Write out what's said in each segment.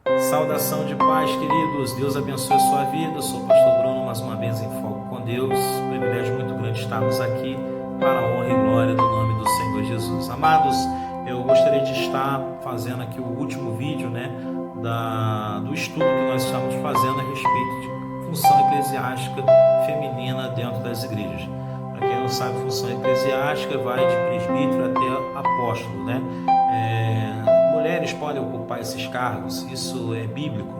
Saudação de paz, queridos. Deus abençoe a sua vida. Eu sou o pastor Bruno, mais uma vez em Foco com Deus. Privilégio muito grande estarmos aqui para a honra e glória do nome do Senhor Jesus. Amados, eu gostaria de estar fazendo aqui o último vídeo, do estudo que nós estamos fazendo a respeito de função eclesiástica feminina dentro das igrejas. Para quem não sabe, função eclesiástica vai de presbítero até apóstolo, Mulheres podem ocupar esses cargos, isso é bíblico.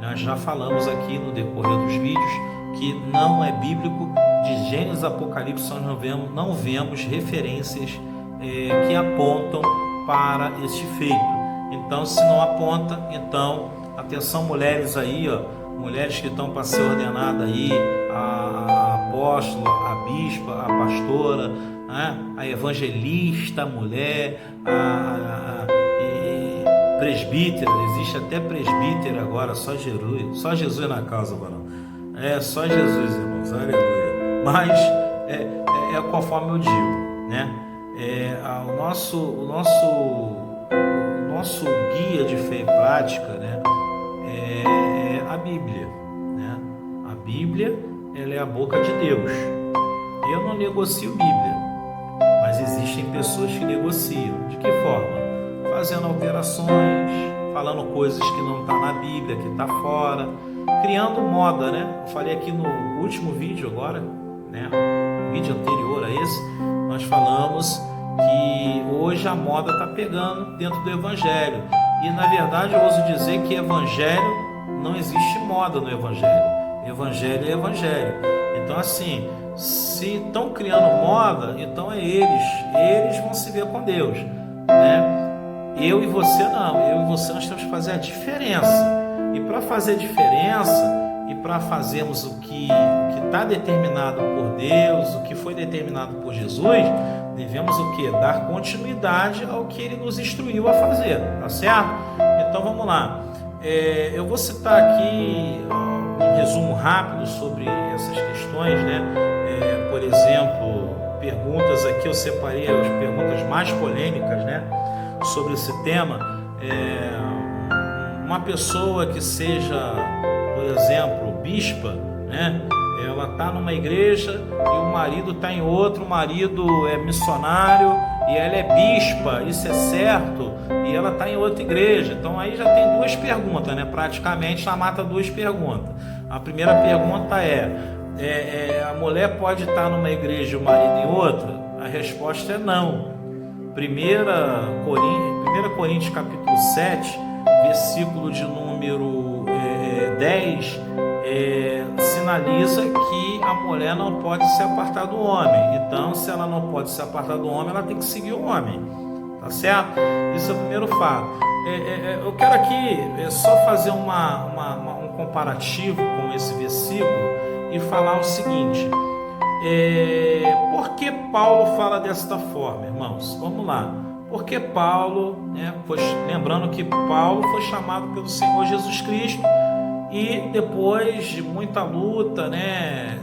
Nós já falamos aqui no decorrer dos vídeos que não é bíblico. De Gênesis a Apocalipse nós não vemos referências que apontam para este feito. Então, se não aponta, então, atenção mulheres aí, mulheres que estão para ser ordenadas aí, a apóstola, a bispa, a pastora, a evangelista, a mulher, presbítera, existe até presbítera agora, só Jesus na causa, varão. Só Jesus, irmãos, aleluia. Mas é conforme eu digo, o nosso guia de fé e prática, é a Bíblia, A Bíblia, ela é a boca de Deus. Eu não negocio Bíblia, mas existem pessoas que negociam. De que forma? Fazendo alterações, falando coisas que não está na Bíblia, que está fora, criando moda, Eu falei aqui no último vídeo agora, vídeo anterior a esse, nós falamos que hoje a moda está pegando dentro do Evangelho. E na verdade eu ouso dizer que Evangelho, não existe moda no Evangelho. Evangelho é Evangelho. Então assim, se estão criando moda, então eles vão se ver com Deus, Eu e você não, eu e você nós temos que fazer a diferença. E para fazer diferença, e para fazermos o que está determinado por Deus, o que foi determinado por Jesus, devemos o quê? Dar continuidade ao que Ele nos instruiu a fazer, tá certo? Então vamos lá. Eu vou citar aqui um resumo rápido sobre essas questões, por exemplo, perguntas aqui, eu separei as perguntas mais polêmicas, sobre esse tema. Uma pessoa que seja, por exemplo, bispa, ela está numa igreja e o marido está em outra, o marido é missionário e ela é bispa, isso é certo? E ela está em outra igreja. Então aí já tem duas perguntas, praticamente já mata duas perguntas. A primeira pergunta a mulher pode estar numa igreja e o marido em outra? A resposta é não. 1 Coríntios capítulo 7, versículo de número 10, sinaliza que a mulher não pode se apartar do homem. Então, se ela não pode se apartar do homem, ela tem que seguir o homem, tá certo? Esse é o primeiro fato. Eu quero aqui só fazer um comparativo com esse versículo e falar o seguinte: por que Paulo fala desta forma, irmãos? Vamos lá. Porque Paulo, lembrando que Paulo foi chamado pelo Senhor Jesus Cristo e depois de muita luta,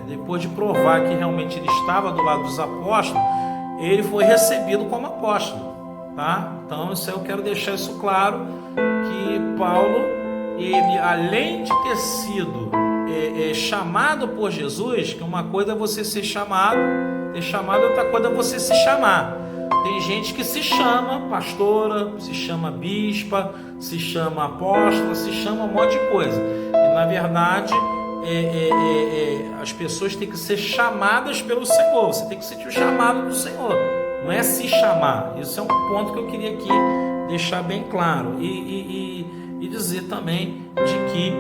depois de provar que realmente ele estava do lado dos apóstolos, ele foi recebido como apóstolo, tá? Então eu quero deixar isso claro, que Paulo, ele além de ter sido chamado por Jesus, que uma coisa é você ser chamado, ter chamado, outra coisa é você se chamar. Tem gente que se chama pastora, se chama bispa, se chama apóstola, se chama um monte de coisa. E na verdade, as pessoas têm que ser chamadas pelo Senhor. Você tem que sentir o chamado do Senhor. Não é se chamar. Isso é um ponto que eu queria aqui deixar bem claro. E dizer também de que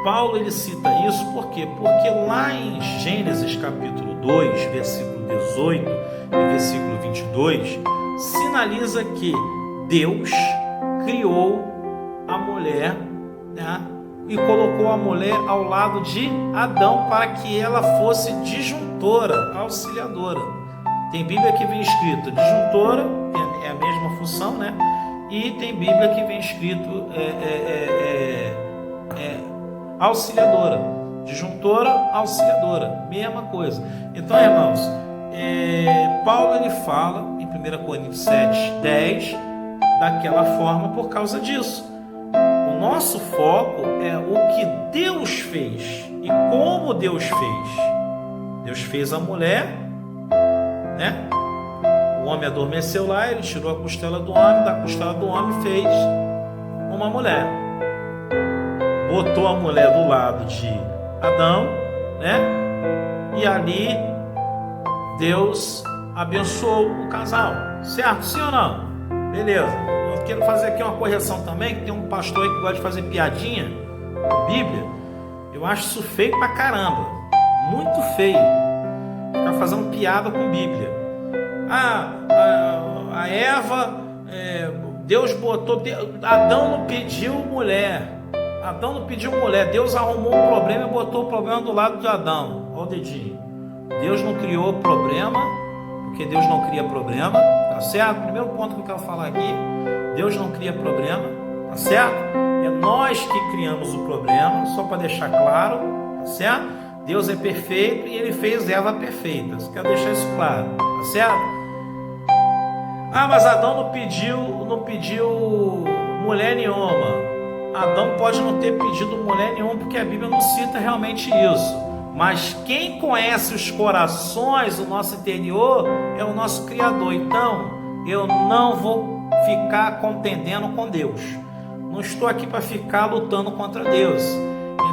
Paulo ele cita isso por quê? Porque lá em Gênesis capítulo 2, versículo 18 e versículo 22, sinaliza que Deus criou a mulher, e colocou a mulher ao lado de Adão para que ela fosse disjuntora, auxiliadora. Tem Bíblia que vem escrito disjuntora, é a mesma função, e tem Bíblia que vem escrito auxiliadora, disjuntora, auxiliadora, mesma coisa. Então, irmãos, Paulo ele fala em 1 Coríntios 7, 10 daquela forma por causa disso. O nosso foco é o que Deus fez e como Deus fez. Deus fez a mulher, né? O homem adormeceu lá, ele tirou a costela do homem, da costela do homem fez uma mulher. Botou a mulher do lado de Adão, né? E ali Deus abençoou o casal, certo? Sim ou não? Beleza. Eu quero fazer aqui uma correção também, que tem um pastor aí que gosta de fazer piadinha com Bíblia. Eu acho isso feio pra caramba, muito feio, ficar fazendo piada com Bíblia. A Eva, Deus botou, Adão não pediu mulher, Deus arrumou um problema e botou o problema do lado de Adão. Olha o dedinho. Deus não criou problema, porque Deus não cria problema, tá certo? Primeiro ponto que eu quero falar aqui, Deus não cria problema, tá certo? É nós que criamos o problema, só para deixar claro, tá certo? Deus é perfeito e Ele fez Eva perfeita, quero deixar isso claro, tá certo? Mas Adão não pediu mulher nenhuma. Adão pode não ter pedido mulher nenhuma, porque a Bíblia não cita realmente isso. Mas quem conhece os corações, o nosso interior, é o nosso Criador. Então, eu não vou ficar contendendo com Deus. Não estou aqui para ficar lutando contra Deus.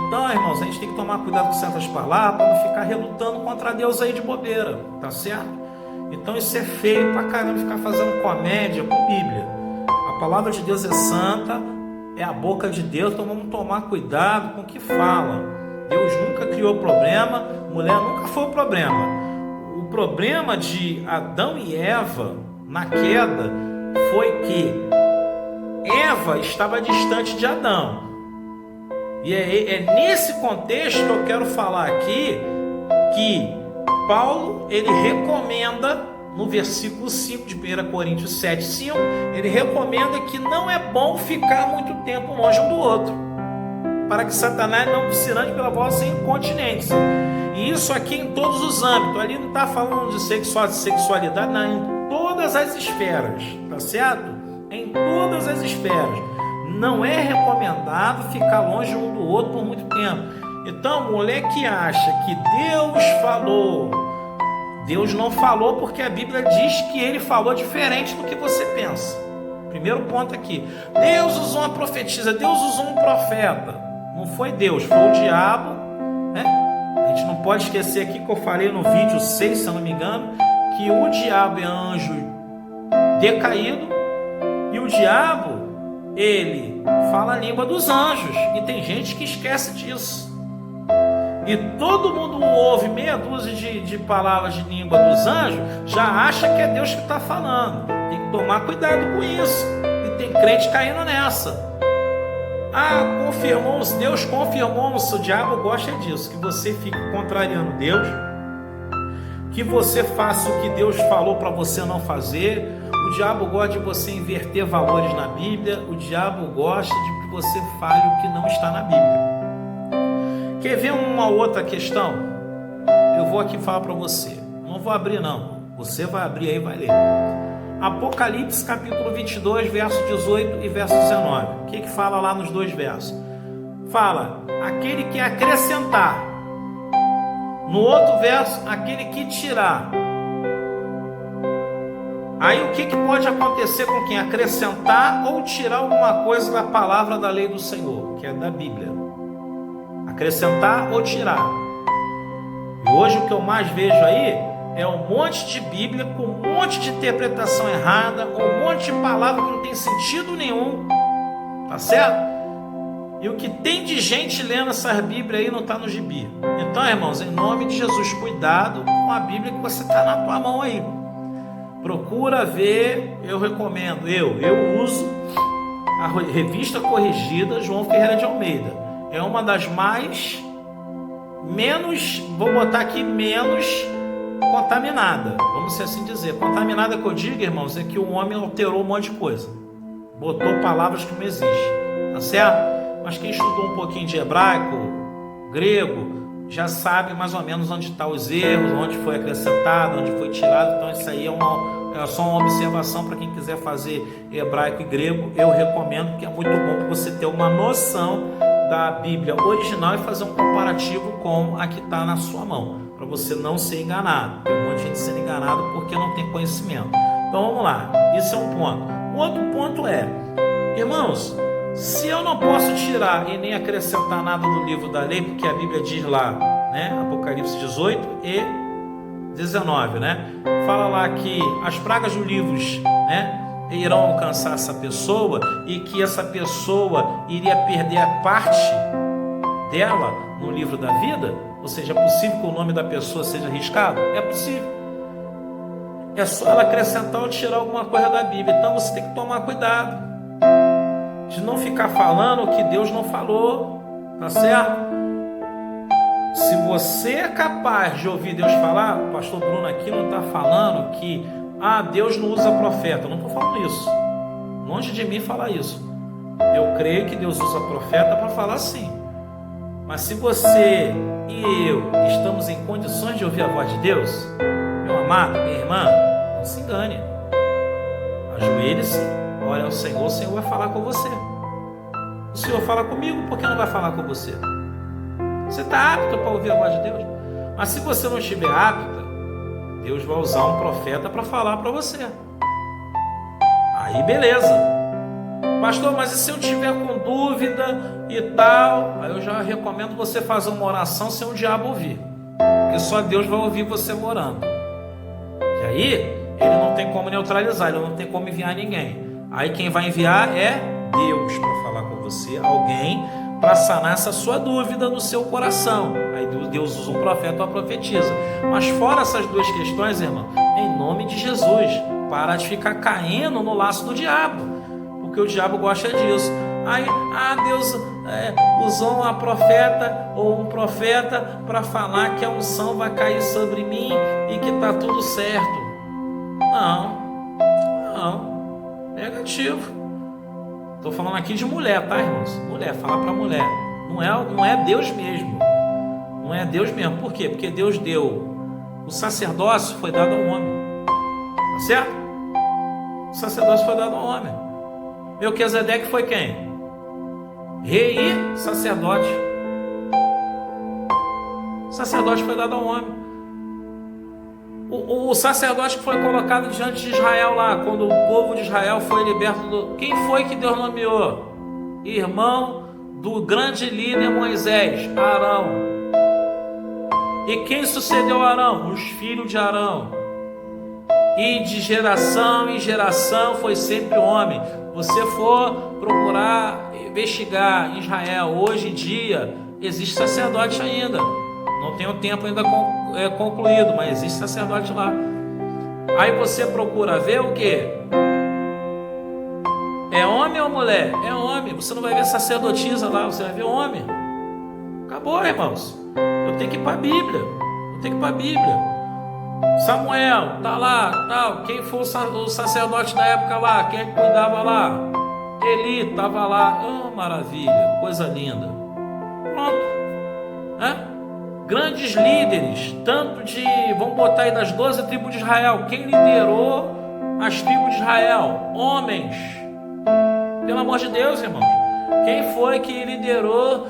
Então, irmãos, a gente tem que tomar cuidado com certas palavras, para não ficar relutando contra Deus aí de bobeira, tá certo? Então, isso é feio pra caramba, ficar fazendo comédia com Bíblia. A palavra de Deus é santa, é a boca de Deus, então vamos tomar cuidado com o que fala. Deus nunca criou problema, mulher nunca foi o problema. O problema de Adão e Eva na queda foi que Eva estava distante de Adão. E é nesse contexto que eu quero falar aqui que Paulo, ele recomenda no versículo 5 de 1 Coríntios 7:5, ele recomenda que não é bom ficar muito tempo longe um do outro, para que Satanás não se ande pela vossa incontinência. E isso aqui em todos os âmbitos. Ali não está falando de sexualidade, não, em todas as esferas, tá certo? Em todas as esferas. Não é recomendado ficar longe um do outro por muito tempo. Então, mulher que acha que Deus falou, Deus não falou, porque a Bíblia diz que Ele falou diferente do que você pensa. Primeiro ponto aqui. Deus usou uma profetisa, Deus usou um profeta. Não foi Deus, foi o diabo, né? A gente não pode esquecer aqui que eu falei no vídeo 6, se eu não me engano, que o diabo é anjo decaído e o diabo, ele fala a língua dos anjos. E tem gente que esquece disso. E todo mundo ouve meia dúzia de palavras de língua dos anjos, já acha que é Deus que está falando. Tem que tomar cuidado com isso. E tem crente caindo nessa. Confirmou-se, Deus confirmou-se. O diabo gosta disso, que você fique contrariando Deus, que você faça o que Deus falou para você não fazer. O diabo gosta de você inverter valores na Bíblia. O diabo gosta de que você fale o que não está na Bíblia. Quer ver uma outra questão? Eu vou aqui falar para você. Não vou abrir não. Você vai abrir aí e vai ler. Apocalipse capítulo 22, verso 18 e verso 19. O que fala lá nos dois versos? Fala, aquele que acrescentar. No outro verso, aquele que tirar. Aí o que pode acontecer com quem acrescentar ou tirar alguma coisa da palavra da lei do Senhor, que é da Bíblia? Acrescentar ou tirar. E hoje o que eu mais vejo aí é um monte de Bíblia com um monte de interpretação errada, um monte de palavra que não tem sentido nenhum, tá certo? E o que tem de gente lendo essas Bíblias aí não está no gibi. Então, irmãos, em nome de Jesus, cuidado com a Bíblia que você está na tua mão aí. Procura ver, eu recomendo, eu uso a revista corrigida João Ferreira de Almeida. É uma das menos contaminada, vamos assim dizer. Contaminada que eu digo, irmãos, é que o homem alterou um monte de coisa, botou palavras que não existem, tá certo? Mas quem estudou um pouquinho de hebraico, grego, já sabe mais ou menos onde estão os erros, onde foi acrescentado, onde foi tirado. Então isso aí é só uma observação para quem quiser fazer hebraico e grego. Eu recomendo, que é muito bom para você ter uma noção da Bíblia original e fazer um comparativo com a que está na sua mão, para você não ser enganado. Tem um monte de gente sendo enganado porque não tem conhecimento. Então vamos lá, isso é um ponto. O outro ponto é, irmãos, se eu não posso tirar e nem acrescentar nada do livro da lei, porque a Bíblia diz lá, né, Apocalipse 18 e 19, né, fala lá que as pragas dos livros, né, irão alcançar essa pessoa e que essa pessoa iria perder a parte dela no livro da vida. Ou seja, é possível que o nome da pessoa seja arriscado? É possível. É só ela acrescentar ou tirar alguma coisa da Bíblia. Então você tem que tomar cuidado de não ficar falando o que Deus não falou, tá certo? Se você é capaz de ouvir Deus falar, o pastor Bruno aqui não está falando que Deus não usa profeta. Eu não estou falando isso. Longe de mim falar isso. Eu creio que Deus usa profeta para falar sim. Mas se você e eu estamos em condições de ouvir a voz de Deus, meu amado, minha irmã, não se engane. Ajoelhe-se, ore ao Senhor, o Senhor vai falar com você. O Senhor fala comigo, por que não vai falar com você? Você está apto para ouvir a voz de Deus? Mas se você não estiver apta, Deus vai usar um profeta para falar para você. Aí beleza. Pastor, mas e se eu tiver com dúvida e tal? Aí eu já recomendo você fazer uma oração sem o diabo ouvir. Porque só Deus vai ouvir você orando. E aí, ele não tem como neutralizar, ele não tem como enviar ninguém. Aí quem vai enviar é Deus para falar com você, alguém para sanar essa sua dúvida no seu coração. Aí Deus usa um profeta ou uma profetisa. Mas fora essas duas questões, irmão, em nome de Jesus, para de ficar caindo no laço do diabo, porque o diabo gosta disso. Aí, Deus usou uma profeta ou um profeta para falar que a unção vai cair sobre mim e que está tudo certo. Não, negativo. Estou falando aqui de mulher, tá, irmãos? Mulher, falar para mulher. Não é Deus mesmo. Não é Deus mesmo. Por quê? Porque Deus deu. O sacerdócio foi dado ao homem. Tá certo? O sacerdócio foi dado ao homem. Melquisedeque foi quem? Rei e sacerdote. O sacerdote foi dado ao homem. O sacerdote que foi colocado diante de Israel lá, quando o povo de Israel foi liberto do... Quem foi que Deus nomeou? Irmão do grande líder Moisés, Arão. E quem sucedeu Arão? Os filhos de Arão. E de geração em geração foi sempre homem. Você for procurar investigar em Israel, hoje em dia existe sacerdote ainda. Não tem o tempo ainda concluído, mas existe sacerdote lá. Aí você procura ver o que? É homem ou mulher? É homem. Você não vai ver sacerdotisa lá, você vai ver homem. Acabou, irmãos. Eu tenho que ir para a Bíblia. Samuel, tá lá, tal. Quem foi o sacerdote da época lá? Quem é que cuidava lá? Eli, estava lá. Oh, maravilha, coisa linda. Pronto. Grandes líderes, tanto de, vamos botar aí das 12 tribos de Israel. Quem liderou as tribos de Israel? Homens. Pelo amor de Deus, irmãos. Quem foi que liderou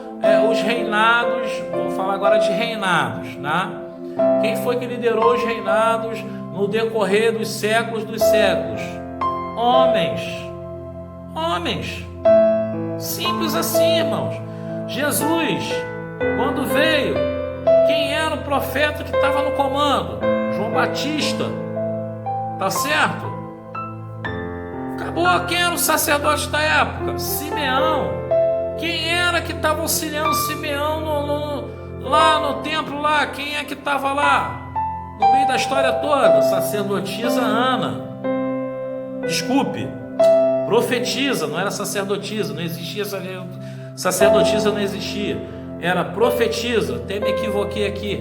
os reinados? Vou falar agora de reinados, né? Quem foi que liderou os reinados no decorrer dos séculos dos séculos? Homens. Simples assim, irmãos. Jesus, quando veio, quem era o profeta que estava no comando? João Batista. Tá certo? Acabou. Quem era o sacerdote da época? Simeão. Quem era que estava auxiliando Simeão lá no templo lá? Quem é que estava lá? No meio da história toda? Sacerdotisa Ana. Desculpe. Profetisa, não era sacerdotisa. Não existia sacerdotisa, não existia. Era profetisa. Até me equivoquei aqui.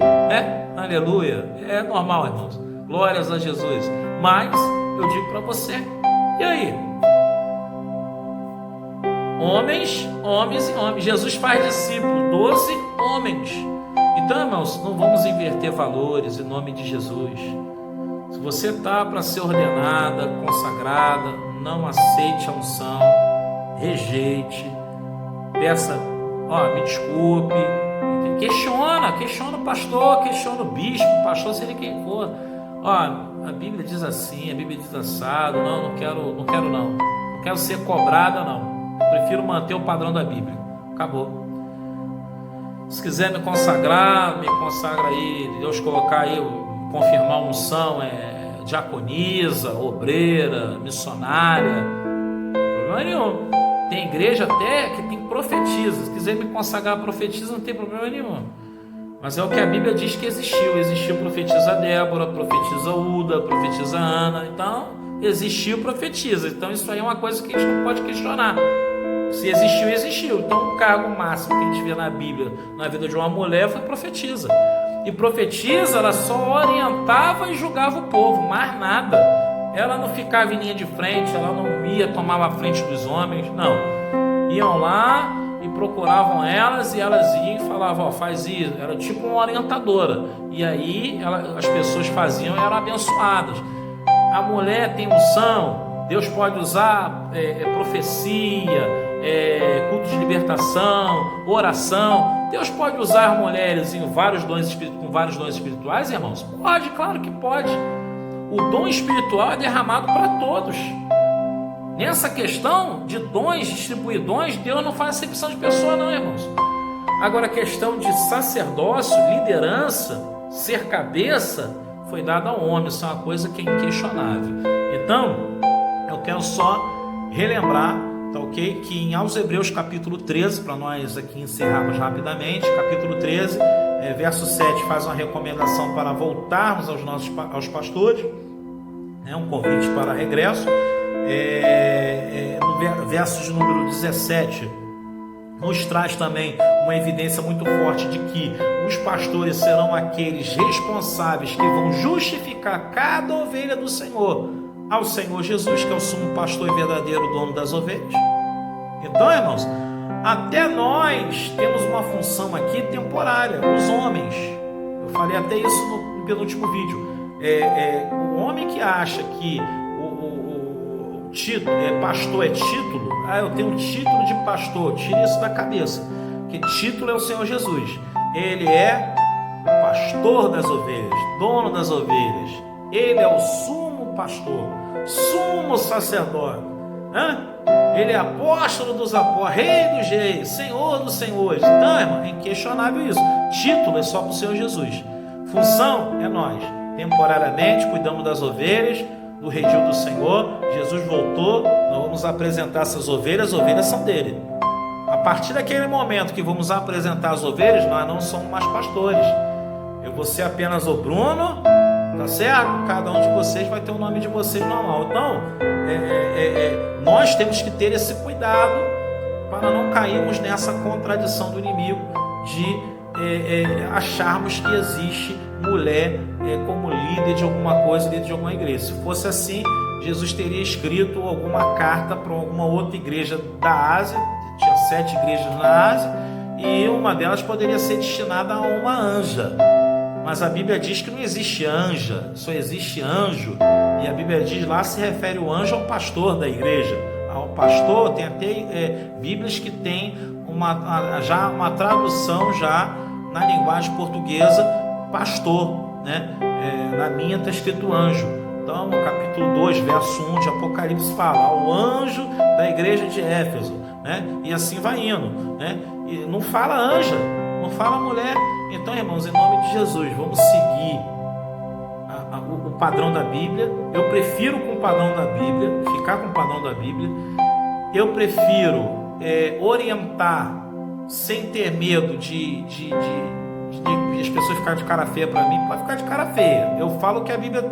Aleluia. É normal, irmãos. Glórias a Jesus. Mas eu digo para você. E aí? Homens e homens. Jesus faz discípulos, 12 homens. Então, irmãos, não vamos inverter valores em nome de Jesus. Se você está para ser ordenada, consagrada, não aceite a unção, rejeite, peça Me desculpe. Questiona o pastor, questiona o bispo, o pastor, seja quem for. A Bíblia diz assim, a Bíblia diz assado. Não quero não. Não quero ser cobrada, não. Eu prefiro manter o padrão da Bíblia. Acabou. Se quiser me consagrar, me consagra aí. Deus colocar aí, confirmar a unção, diaconisa, obreira, missionária. Não tem problema nenhum. Tem igreja até que tem profetisa. Se quiser me consagrar profetisa, não tem problema nenhum. Mas é o que a Bíblia diz que existiu. Existiu profetisa Débora, profetisa Uda, profetisa Ana. Então, existiu profetisa. Então, isso aí é uma coisa que a gente não pode questionar. Se existiu, existiu. Então, o cargo máximo que a gente vê na Bíblia, na vida de uma mulher, foi profetisa. E profetisa, ela só orientava e julgava o povo, mais nada. Ela não ficava em linha de frente, ela não ia tomar a frente dos homens, não. Iam lá e procuravam elas, e elas iam e falavam, faz isso. Era tipo uma orientadora. E aí as pessoas faziam e eram abençoadas. A mulher tem unção, Deus pode usar profecia, culto de libertação, oração. Deus pode usar mulheres com vários dons espirituais, irmãos? Pode, claro que pode. O dom espiritual é derramado para todos. Nessa questão de dons, distribuir dons, Deus não faz acepção de pessoa, não, irmãos. Agora, a questão de sacerdócio, liderança, ser cabeça, foi dada ao homem. Isso é uma coisa que é inquestionável. Então, eu quero só relembrar, tá ok? Que em Aos Hebreus capítulo 13, para nós aqui encerrarmos rapidamente, capítulo 13, verso 7, faz uma recomendação para voltarmos aos pastores, um convite para regresso. No verso de número 17, nos traz também uma evidência muito forte de que os pastores serão aqueles responsáveis que vão justificar cada ovelha do Senhor ao Senhor Jesus, que é o sumo pastor e verdadeiro dono das ovelhas. Então, irmãos, até nós temos uma função aqui temporária, os homens. Eu falei até isso no penúltimo vídeo. O homem que acha que o título, pastor é título, eu tenho um título de pastor, tire isso da cabeça, que título é o Senhor Jesus. Ele é o pastor das ovelhas, dono das ovelhas. Ele é o sumo pastor, sumo sacerdote, Ele é apóstolo dos apóstolos, rei dos reis, senhor dos senhores. Então, irmão, é inquestionável isso. Título é só para o Senhor Jesus. Função é nós. Temporariamente cuidamos das ovelhas, do redil do Senhor. Jesus voltou, nós vamos apresentar essas ovelhas. As ovelhas são dele. A partir daquele momento que vamos apresentar as ovelhas, nós não somos mais pastores. Eu vou ser apenas o Bruno, tá certo? Cada um de vocês vai ter o nome de vocês normal. Então, nós temos que ter esse cuidado para não cairmos nessa contradição do inimigo de acharmos que existe mulher como líder de alguma coisa, líder de alguma igreja. Se fosse assim, Jesus teria escrito alguma carta para alguma outra igreja da Ásia. Tinha 7 igrejas na Ásia e uma delas poderia ser destinada a uma anja. Mas a Bíblia diz que não existe anja, só existe anjo. E a Bíblia diz lá, se refere o anjo ao pastor da igreja. Ao pastor, tem até Bíblias que tem já uma tradução já na linguagem portuguesa, pastor, na minha está escrito anjo. Então, no capítulo 2, verso 1 de Apocalipse fala, ao anjo da igreja de Éfeso, e assim vai indo, e não fala anja, não fala mulher. Então, irmãos, em nome de Jesus, vamos seguir o padrão da Bíblia. Eu prefiro com o padrão da Bíblia, ficar com o padrão da Bíblia. Eu prefiro orientar sem ter medo de as pessoas ficarem de cara feia para mim. Pode ficar de cara feia. Eu falo o que a Bíblia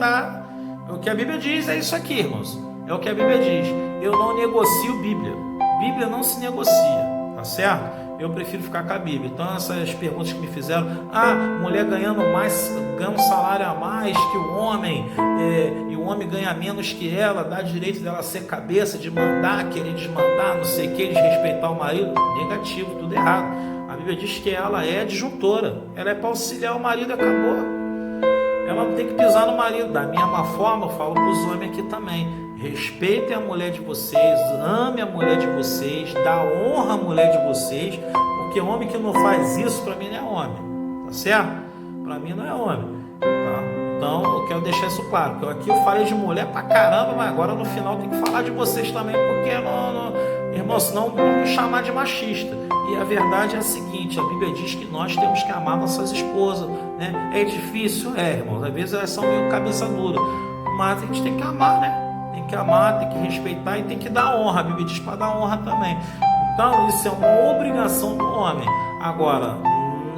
o que a Bíblia diz, é isso aqui, irmãos. É o que a Bíblia diz. Eu não negocio Bíblia. Bíblia não se negocia, tá certo? Eu prefiro ficar com a Bíblia. Então, essas perguntas que me fizeram, mulher ganhando um salário a mais que o homem, e o homem ganha menos que ela, dá direito dela ser cabeça, de mandar, querer desmandar, não sei o que, desrespeitar o marido. Negativo, tudo errado. A Bíblia diz que ela é adjuntora, ela é para auxiliar o marido e acabou. Ela não tem que pisar no marido. Da mesma forma, eu falo para os homens aqui também. Respeitem a mulher de vocês, ame a mulher de vocês, dá honra à mulher de vocês, porque homem que não faz isso, para mim não é homem, tá certo? Para mim não é homem, tá? Então eu quero deixar isso claro, porque aqui eu falei de mulher pra caramba, mas agora no final tem que falar de vocês também, porque irmão, senão vão me chamar de machista. E a verdade é a seguinte, a Bíblia diz que nós temos que amar nossas esposas, né? É difícil? É, irmãos, às vezes elas são meio cabeça dura, mas a gente tem que amar, né? Tem que amar, tem que respeitar e tem que dar honra. A Bíblia diz para dar honra também. Então isso é uma obrigação do homem. Agora,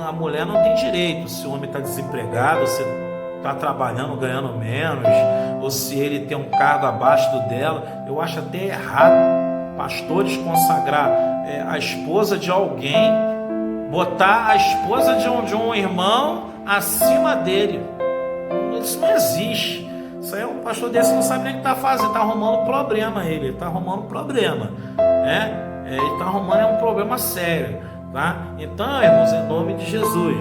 a mulher não tem direito. Se o homem está desempregado, se está trabalhando, ganhando menos, ou se ele tem um cargo abaixo do dela, eu acho até errado pastores consagrar a esposa de alguém, botar a esposa de um irmão acima dele. Isso não existe. Isso aí é um pastor desse que não sabe nem o que está fazendo, está arrumando problema. Ele está arrumando problema, né? Ele está arrumando um problema sério, tá? Então, irmãos, em nome de Jesus,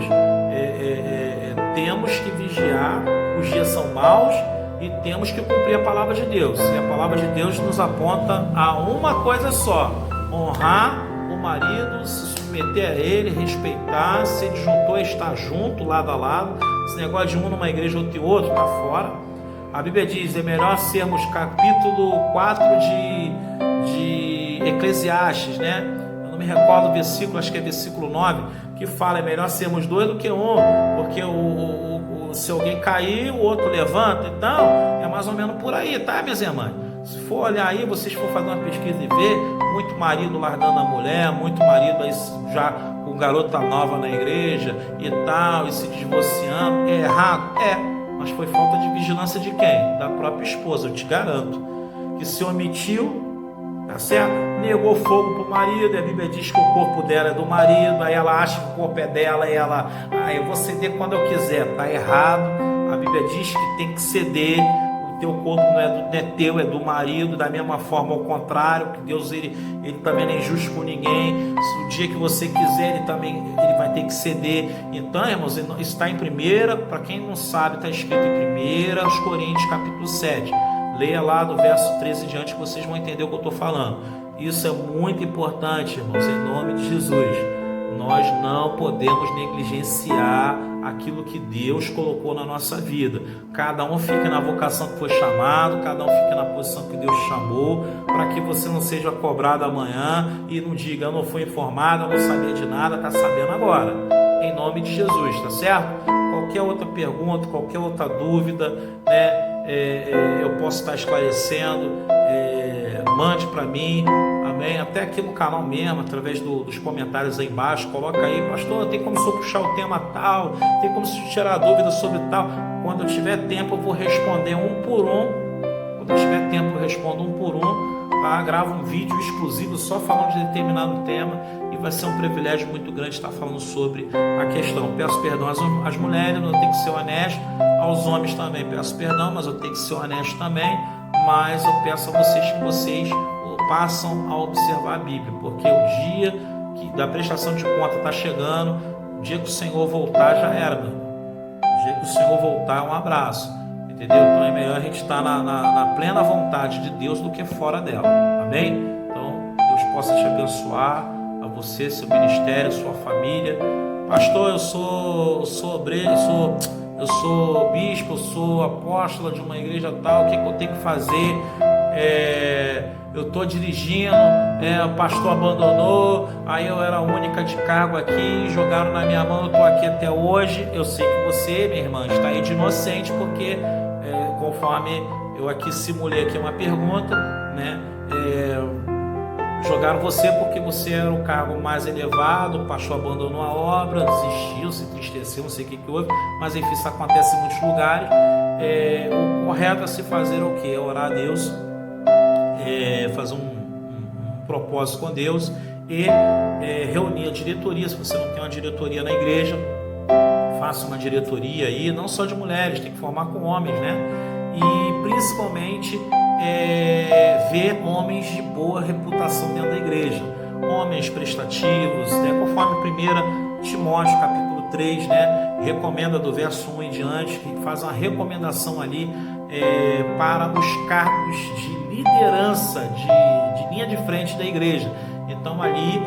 temos que vigiar. Os dias são maus e temos que cumprir a palavra de Deus. E a palavra de Deus nos aponta a uma coisa só: honrar o marido, se submeter a ele, respeitar. Se ele juntou, estar junto, lado a lado. Esse negócio de um numa igreja, outro e outro, está fora. A Bíblia diz, é melhor sermos, capítulo 4 de Eclesiastes, né? Eu não me recordo o versículo, acho que é versículo 9, que fala, é melhor sermos dois do que um, porque se alguém cair, o outro levanta. Então, é mais ou menos por aí, tá, minhas irmãs? Se for olhar aí, vocês for fazer uma pesquisa e ver, muito marido largando a mulher, muito marido aí já com garota nova na igreja e tal, e se divorciando, é errado? É, mas foi falta de vigilância de quem? Da própria esposa, eu te garanto, que se omitiu, tá certo? Negou fogo pro marido, e a Bíblia diz que o corpo dela é do marido, aí ela acha que o corpo é dela, e ela, eu vou ceder quando eu quiser, tá errado. A Bíblia diz que tem que ceder. O teu corpo não é teu, é do marido. Da mesma forma, ao contrário, que Deus ele também não é injusto com ninguém. Se o dia que você quiser, ele vai ter que ceder. Então, irmãos, isso está em primeira, para quem não sabe, está escrito em 1 Coríntios capítulo 7. Leia lá do verso 13 em diante que vocês vão entender o que eu estou falando. Isso é muito importante, irmãos, em nome de Jesus. Nós não podemos negligenciar aquilo que Deus colocou na nossa vida. Cada um fique na vocação que foi chamado, cada um fique na posição que Deus chamou, para que você não seja cobrado amanhã e não diga, eu não fui informado, eu não sabia de nada, está sabendo agora. Em nome de Jesus, tá certo? Qualquer outra pergunta, qualquer outra dúvida, né? Eu posso estar esclarecendo, mande para mim, amém? Até aqui no canal mesmo, através dos comentários aí embaixo, coloca aí, pastor, tem como se eu puxar o tema tal, tem como se eu tirar dúvida sobre tal. Quando eu tiver tempo eu vou responder um por um. Quando eu tiver tempo eu respondo um por um, tá? Gravo um vídeo exclusivo só falando de determinado tema e vai ser um privilégio muito grande estar falando sobre a questão. Peço perdão às mulheres, eu tenho que ser honesto, aos homens também peço perdão, mas eu tenho que ser honesto também. Mas eu peço a vocês que vocês passam a observar a Bíblia, porque o dia da prestação de conta está chegando, o dia que o Senhor voltar já era, meu. O dia que o Senhor voltar é um abraço, entendeu? Então é melhor a gente estar na plena vontade de Deus do que fora dela, amém? Então Deus possa te abençoar, a você, seu ministério, sua família. Pastor, eu sou obreiro, eu sou bispo, eu sou apóstola de uma igreja tal, o que eu tenho que fazer? Eu estou dirigindo, o pastor abandonou, aí eu era a única de cargo aqui, jogaram na minha mão, eu estou aqui até hoje. Eu sei que você, minha irmã, está aí de inocente, porque conforme eu aqui simulei aqui uma pergunta, né? Jogaram você porque você era o cargo mais elevado, o pastor abandonou a obra, desistiu, se entristeceu, não sei o que houve, mas enfim, isso acontece em muitos lugares. O correto a se fazer é o quê? É orar a Deus, fazer um propósito com Deus e reunir a diretoria. Se você não tem uma diretoria na igreja, faça uma diretoria aí, não só de mulheres, tem que formar com homens, né? E principalmente ver homens de boa reputação dentro da igreja, homens prestativos, né? Conforme 1 Timóteo capítulo 3, né? Recomenda do verso 1 em diante, que faz uma recomendação ali para os cargos de liderança, de linha de frente da igreja. Então ali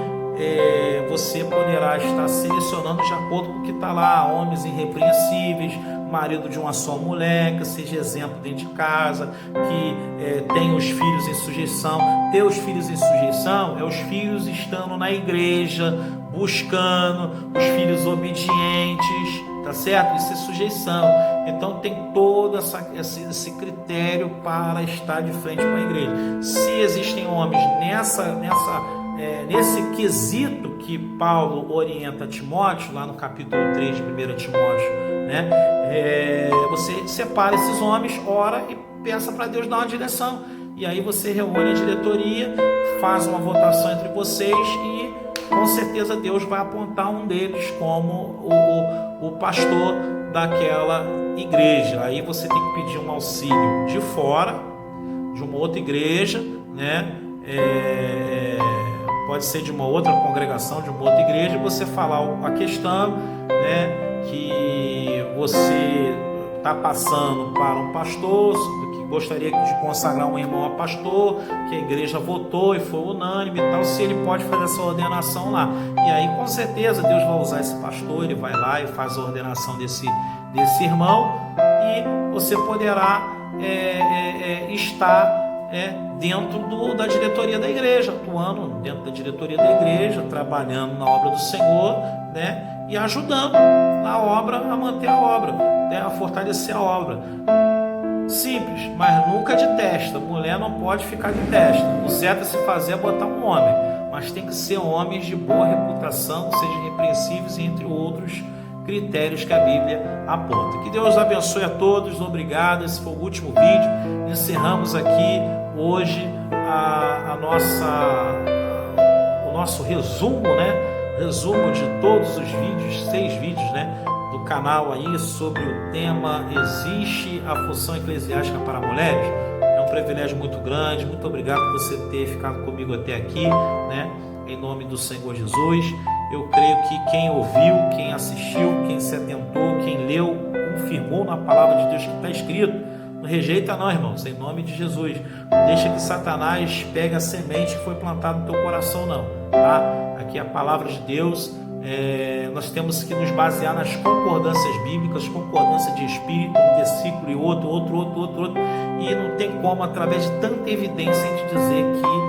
você poderá estar selecionando de acordo com o que está lá: homens irrepreensíveis, marido de uma só mulher, que seja exemplo dentro de casa, que tenha os filhos em sujeição. Ter os filhos em sujeição é os filhos estando na igreja, buscando, os filhos obedientes, tá certo? Isso é sujeição. Então tem todo esse critério para estar de frente com a igreja. Se existem homens nesse quesito que Paulo orienta Timóteo, lá no capítulo 3 de 1 Timóteo, né? Você separa esses homens, ora e peça para Deus dar uma direção. E aí você reúne a diretoria, faz uma votação entre vocês e com certeza Deus vai apontar um deles como o pastor daquela igreja. Aí você tem que pedir um auxílio de fora, de uma outra igreja, né? Pode ser de uma outra congregação, de uma outra igreja, você falar a questão, né, que você está passando para um pastor, que gostaria de consagrar um irmão a pastor, que a igreja votou e foi unânime e tal, se ele pode fazer essa ordenação lá. E aí com certeza Deus vai usar esse pastor, ele vai lá e faz a ordenação desse irmão, e você poderá estar dentro da diretoria da igreja, atuando dentro da diretoria da igreja, trabalhando na obra do Senhor, né? E ajudando na obra, a manter a obra, né? A fortalecer a obra. Simples, mas nunca de testa. Mulher não pode ficar de testa. O certo a se fazer é botar um homem, mas tem que ser homens de boa reputação, sejam irrepreensíveis, entre outros critérios que a Bíblia aponta. Que Deus abençoe a todos. Obrigado. Esse foi o último vídeo. Encerramos aqui hoje o nosso resumo, né? Resumo de todos os vídeos, 6 vídeos, né, do canal aí sobre o tema: existe a função eclesiástica para mulheres? É um privilégio muito grande. Muito obrigado por você ter ficado comigo até aqui, né? Em nome do Senhor Jesus. Eu creio que quem ouviu, quem assistiu, quem se atentou, quem leu, confirmou na palavra de Deus que está escrito. Não rejeita não, irmãos, em nome de Jesus. Não deixa que Satanás pegue a semente que foi plantada no teu coração, não, tá? Aqui é a palavra de Deus. Nós temos que nos basear nas concordâncias bíblicas, concordância de espírito, um versículo e outro, e não tem como, através de tanta evidência, a gente dizer que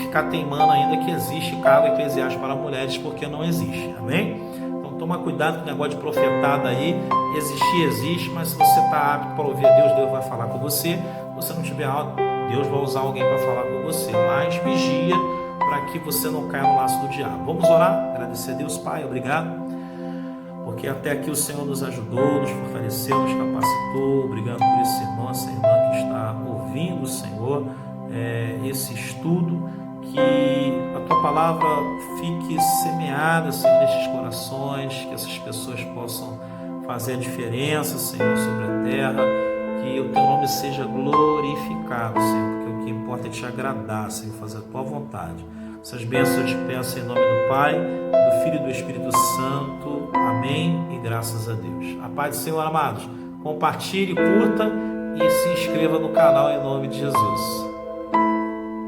ficar teimando ainda que existe cargo eclesiástico para mulheres, porque não existe, amém? Então toma cuidado com o negócio de profetada aí. Existir existe, mas se você está apto para ouvir a Deus, Deus vai falar com você. Se você não tiver apto, Deus vai usar alguém para falar com você, mas vigia para que você não caia no laço do diabo. Vamos orar, agradecer a Deus. Pai, obrigado, porque até aqui o Senhor nos ajudou, nos fortaleceu, nos capacitou. Obrigado por esse irmão, essa irmã que está ouvindo, Senhor, esse estudo, que a Tua palavra fique semeada, Senhor, nestes corações, que essas pessoas possam fazer a diferença, Senhor, sobre a terra, que o Teu nome seja glorificado, Senhor, porque o que importa é Te agradar, Senhor, fazer a Tua vontade. Essas bênçãos eu te peço em nome do Pai, do Filho e do Espírito Santo. Amém e graças a Deus. A paz do Senhor, amados. Compartilhe, curta e se inscreva no canal em nome de Jesus.